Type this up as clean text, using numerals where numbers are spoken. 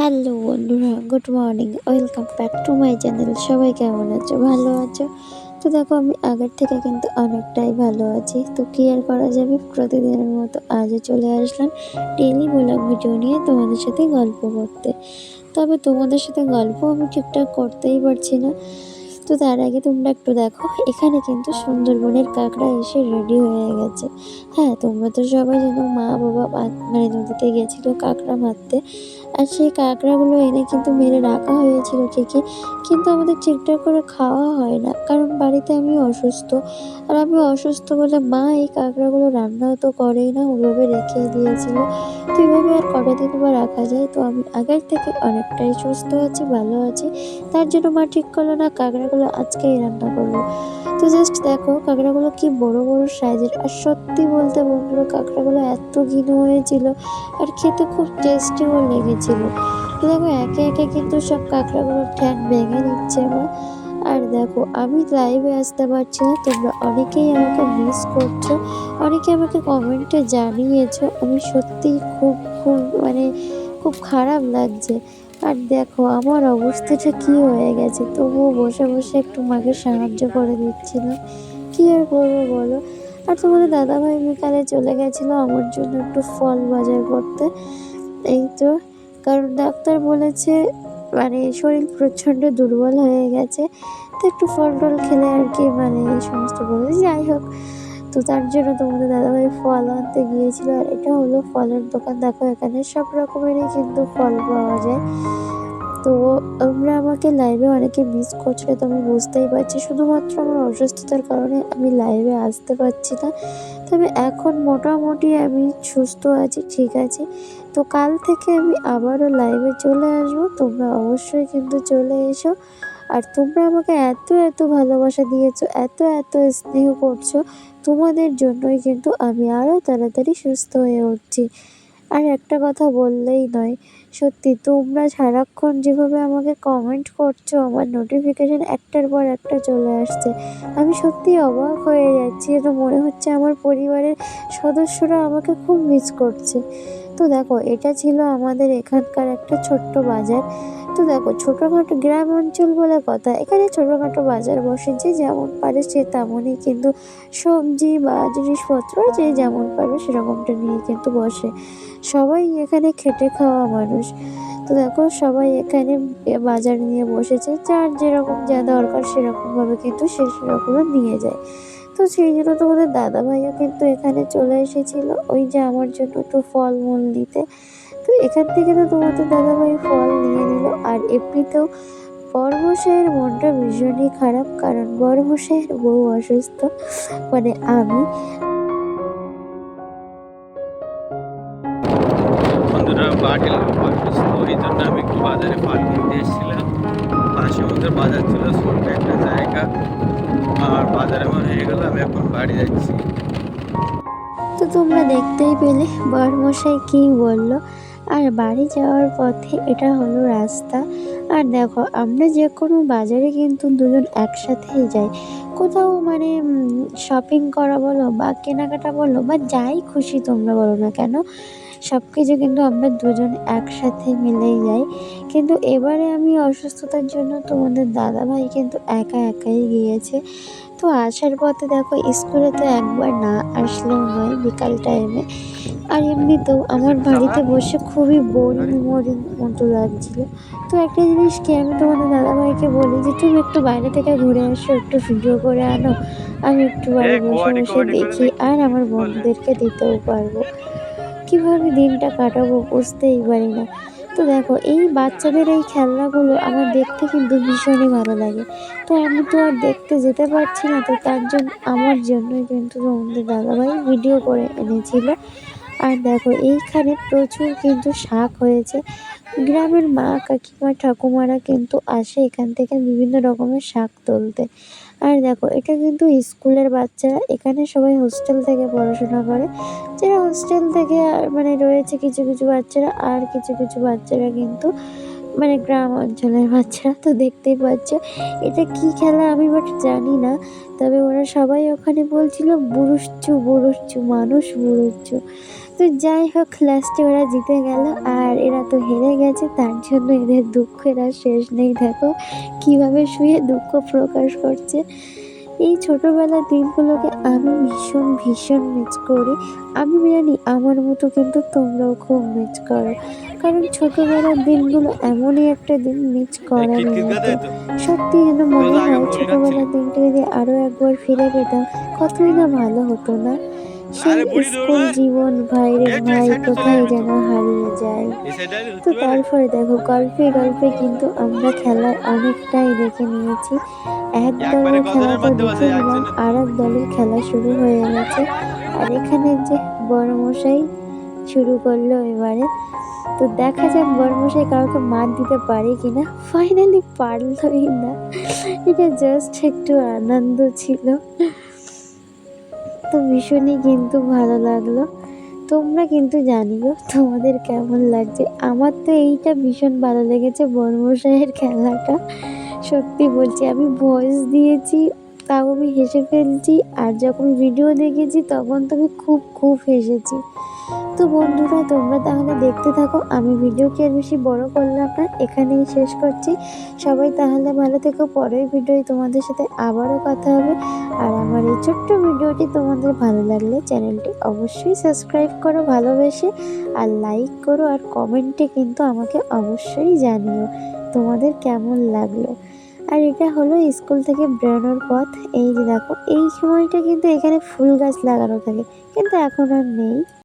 Hello বন্ধুরা, good morning. Welcome back to my channel. সবাই কেমন আছো? ভালো আছো? তো দেখো, আমি আগের থেকে কিন্তু অনেকটাই ভালো আছি। তো কি আর করা যাবে, প্রতিদিনের মতো আজও চলে আসলাম ডেইলি ব্লগ ভিডিও নিয়ে তোমাদের সাথে গল্প করতে। তবে তোমাদের সাথে গল্প আমি ঠিকঠাক করতেই পারছি না। তো তার আগে তোমরা একটু দেখো, এখানে কিন্তু সুন্দরবনের কাঁকড়া এসে রেডি হয়ে গেছে। হ্যাঁ, তোমরা তো সবাই জানো মা বাবা মানে নদীতে গেছিলো কাঁকড়া মারতে। আর সেই কাঁকড়াগুলো এনে কিন্তু মেরে রাখা হয়েছিল ঠিকই, কিন্তু আমাদের ঠিকঠাক করে খাওয়া হয় না, কারণ বাড়িতে আমি অসুস্থ। আর আমি অসুস্থ বলে মা এই কাঁকড়াগুলো রান্নাও তো করেই না, ওইভাবে রেখেই দিয়েছিল। তো এইভাবে আর কটা দিন বা রাখা যায়? তো আমি আগের থেকে অনেকটাই সুস্থ আছি, ভালো আছি। তার জন্য মা ঠিক করলো না কাঁকড়াগুলো আজকেই রান্না করবো। তো জাস্ট দেখো কাঁকড়াগুলো কি বড় বড় সাইজের, আর সত্যি বলতে বন্ধুরা কাঁকড়াগুলো এত ঘিনু হয়েছিল আর খেতে খুব টেস্টিও লেগেছিল। তো দেখো একে একে কিন্তু সব কাঁকড়াগুলোর ঠ্যাং ভেঙে নিচ্ছে আমার। আর দেখো আমি লাইভে আসতে পারছি না, তোমরা অনেকেই আমাকে মিস করছো, অনেকে আমাকে কমেন্টে জানিয়েছো। আমি সত্যিই খুব খুব মানে খুব খারাপ লাগছে। আর দেখো আমার অবস্থাটা কি হয়ে গেছে, তবুও বসে বসে একটু মাকে সাহায্য করে দিচ্ছিলাম। কি আর করবো বলো? আর তোমাদের দাদাভাই বিকালে চলে গেছিলো আমার জন্য একটু ফল বাজার করতে। এই তো, কারণ ডাক্তার বলেছে মানে শরীর প্রচণ্ড দুর্বল হয়ে গেছে, তো একটু ফল টল খেলে আর কি মানে এই সমস্ত বলেছে। যাই হোক, তো তার জন্য তোমাদের দাদাভাই ফল আনতে গিয়েছিল। আর এটা হলো ফলের দোকান। দেখো এখানে সব রকমেরই কিন্তু ফল পাওয়া যায়। তো তোমরা আমাকে লাইভে অনেকে মিস করছিলে, তো আমি বুঝতেই পারছি। শুধুমাত্র আমার অসুস্থতার কারণে আমি লাইভে আসতে পারছি না। তবে এখন মোটামুটি আমি সুস্থ আছি, ঠিক আছে। তো কাল থেকে আমি আবারও লাইভে চলে আসবো, তোমরা অবশ্যই কিন্তু চলে এসো। আর তোমরা আমাকে এত এত ভালোবাসা দিয়েছো, এত এত স্নেহ করছো, তোমাদের জন্যই কিন্তু আমি আরও তাড়াতাড়ি সুস্থ হয়ে উঠছি। আর একটা কথা বললেই নয়, সত্যি তোমরা সারাক্ষণ যেভাবে আমাকে কমেন্ট করছো, আমার নোটিফিকেশন একটার পর একটা চলে আসছে। আমি সত্যিই অবাক হয়ে যাচ্ছি, যেন মনে হচ্ছে আমার পরিবারের সদস্যরা আমাকে খুব মিস করছে। তো দেখো এটা ছিল আমাদের এখানকার একটা ছোট্ট বাজার। তো দেখো ছোটোখাটো গ্রাম অঞ্চল বলে কথা, এখানে ছোটোখাটো বাজার বসে, যে যেমন পারে সে তেমনই কিন্তু সবজি বা জিনিসপত্র যে যেমন পারবে সেরকমটা নিয়ে কিন্তু বসে। সবাই এখানে খেটে খাওয়া মানুষ। তো দেখো সবাই এখানে বাজার নিয়ে বসেছে, যার যেরকম যা দরকার সেরকমভাবে কিন্তু সে সেরকমও নিয়ে যায়। তো সেই জন্য তোমাদের দাদাভাইও কিন্তু এখানে চলে এসেছিল ওই যে আমার জন্য একটু ফলমূল নিতে। তো এখান থেকে তো তোমাদের দাদাভাই ফল নিয়ে নিল। আর এমনিতেও বড়মশাইয়ের মনটা ভীষণই খারাপ, কারণ বড়মশাইয়ের বউ অসুস্থ, মানে আমি। বন্ধুরা বাড়ির লোক অসুস্থ, এই জন্য আমি একটু বাজারে ফল কিনতে এসেছিলাম। পাশে ওদের বাজার ছিল, ছোট্ট একটা জায়গা। আর বাজার এমন হয়ে গেল, আমি এখন বাড়ি যাচ্ছি। তো তোমরা দেখতেই পেলে বড়মশাই কি বলল। আর বাড়ি যাওয়ার পথে এটা হলো রাস্তা। আর দেখো আমরা যে কোনো বাজারে কিন্তু দুজন একসাথেই যাই। কোথাও মানে শপিং করা বলো বা কেনাকাটা বলো বা যাই খুশি তোমরা বলো না কেন, সব কিছু কিন্তু আমরা দুজন একসাথে মিলেই যাই। কিন্তু এবারে আমি অসুস্থতার জন্য তোমাদের দাদাভাই কিন্তু একা একাই গিয়েছে। তো আসার পথে দেখো স্কুলে তো একবার না আসলেও নয় বিকাল টাইমে। আর এমনিতেও আমার বাড়িতে বসে খুবই বোরিং বোরিং মতো লাগছিল। তো একটা জিনিস কি, আমি তোমাদের দাদাভাইকে বলি যে তুমি একটু বাইরে থেকে ঘুরে আসো, একটু ভিডিও করে আনো, আমি একটু বাড়ি বসে বসে করে দেখি দেখি আর আমার বলে। বন্ধুদেরকে দিতেও পারবো। কিভাবে দিনটা কাটাবো বুঝতেই পারি না। তো দেখো এই বাচ্চাদের এই খেলনাগুলো আমার দেখতে কিন্তু ভীষণই ভালো লাগে। তো আমি তো আর দেখতে যেতে পারছি না, তো তার জন্য আমার জন্যই কিন্তু তোমাদের দাদাভাই ভিডিও করে এনেছিল। আর দেখো এইখানে প্রচুর কিন্তু শাক হয়েছে। গ্রামের মা কাকিমা ঠাকুমারা কিন্তু আসে এখান থেকে বিভিন্ন রকমের শাক তুলতে। আর দেখো এটা কিন্তু স্কুলের বাচ্চারা, এখানে সবাই হোস্টেল থেকে পড়াশোনা করে। যারা হোস্টেল থেকে মানে রয়েছে কিছু কিছু বাচ্চারা, আর কিছু কিছু বাচ্চারা কিন্তু মানে গ্রাম অঞ্চলের বাচ্চারা। তো দেখতেই পাচ্ছ এটা কি খেলা আমি বাট জানি না। তবে ওরা সবাই ওখানে বলছিল বুরুচ্চু, বুরুচ্চু, মানুষ বুরুচ্চু। তো যাই হোক লাস্টে ওরা জিতে গেল আর এরা তো হেরে গেছে, তার জন্য এদের দুঃখের আর শেষ নেই। দেখো কিভাবে শুয়ে দুঃখ প্রকাশ করছে। এই ছোটবেলার দিনগুলোকে আমি ভীষণ ভীষণ মিস করি। আমি জানি আমার মতো কিন্তু তোমরাও খুব মিস করো, কারণ ছোটবেলার দিনগুলো এমনই একটা দিন মিস এই করার কিতকিত মতো। গাদাই তো। সত্যি যেন তুই মনে তো আগে হয় ভুল খাচ্ছিলি। ছোটবেলার দিনটা যদি আরো একবার ফিরে পেতাম কতই না ভালো হতো না। সেই আরে বুড়ি স্কুল দৌড়। জীবন ভাইরে এই তুই এই ভাই সাইডে চলে কোথায় আসবি তো। যেন হারিয়ে যায়। এই সাইডে আসলে তো উঠতে পারবে। তারপরে দেখো গল্পে গল্পে কিন্তু আমরা খেলার অনেকটাই দেখে নিয়েছি। এক একবারে দলের খেলা কজনের তো মধ্যে দেখে বসে নিলাম, একজনের আর এক দলের খেলা শুরু হয়ে গেছে। আর এখানে যে বড়মশাই শুরু করলো এবারে। তো দেখা যাক বড়মশাই কাউকে মার দিতে পারে কিনা। ফাইনালি পারলই না। এটা জাস্ট একটু আনন্দ ছিল। তো ভীষণই কিন্তু ভালো লাগলো। তোমরা কিন্তু জানিও তোমাদের কেমন লাগছে। আমার তো এইটা ভীষণ ভালো লেগেছে বড়মশাইয়ের খেলাটা। সত্যি বলছি আমি ভয়েস দিয়েছি, তাও আমি হেসে ফেলছি। আর যখন ভিডিও দেখেছি তখন তো আমি খুব খুব হেসেছি। তো বন্ধুরা তোমরা তাহলে দেখতে থাকো, আমি ভিডিওকে আর বেশি বড় করলাম না, এখানেই শেষ করছি। সবাই তাহলে ভালো থেকো, পরের ভিডিওয় তোমাদের সাথে আবারও কথা হবে। আর আমার এই ছোট্ট ভিডিওটি তোমাদের ভালো লাগলে চ্যানেলটি অবশ্যই সাবস্ক্রাইব করো ভালোবেসে, আর লাইক করো, আর কমেন্টে কিন্তু আমাকে অবশ্যই জানিও তোমাদের কেমন লাগলো। আর এটা হলো স্কুল থেকে বেরোনোর পথ। এই যে দেখো এই সময়টা কিন্তু এখানে ফুল গাছ লাগানো থাকে, কিন্তু এখন আর নেই।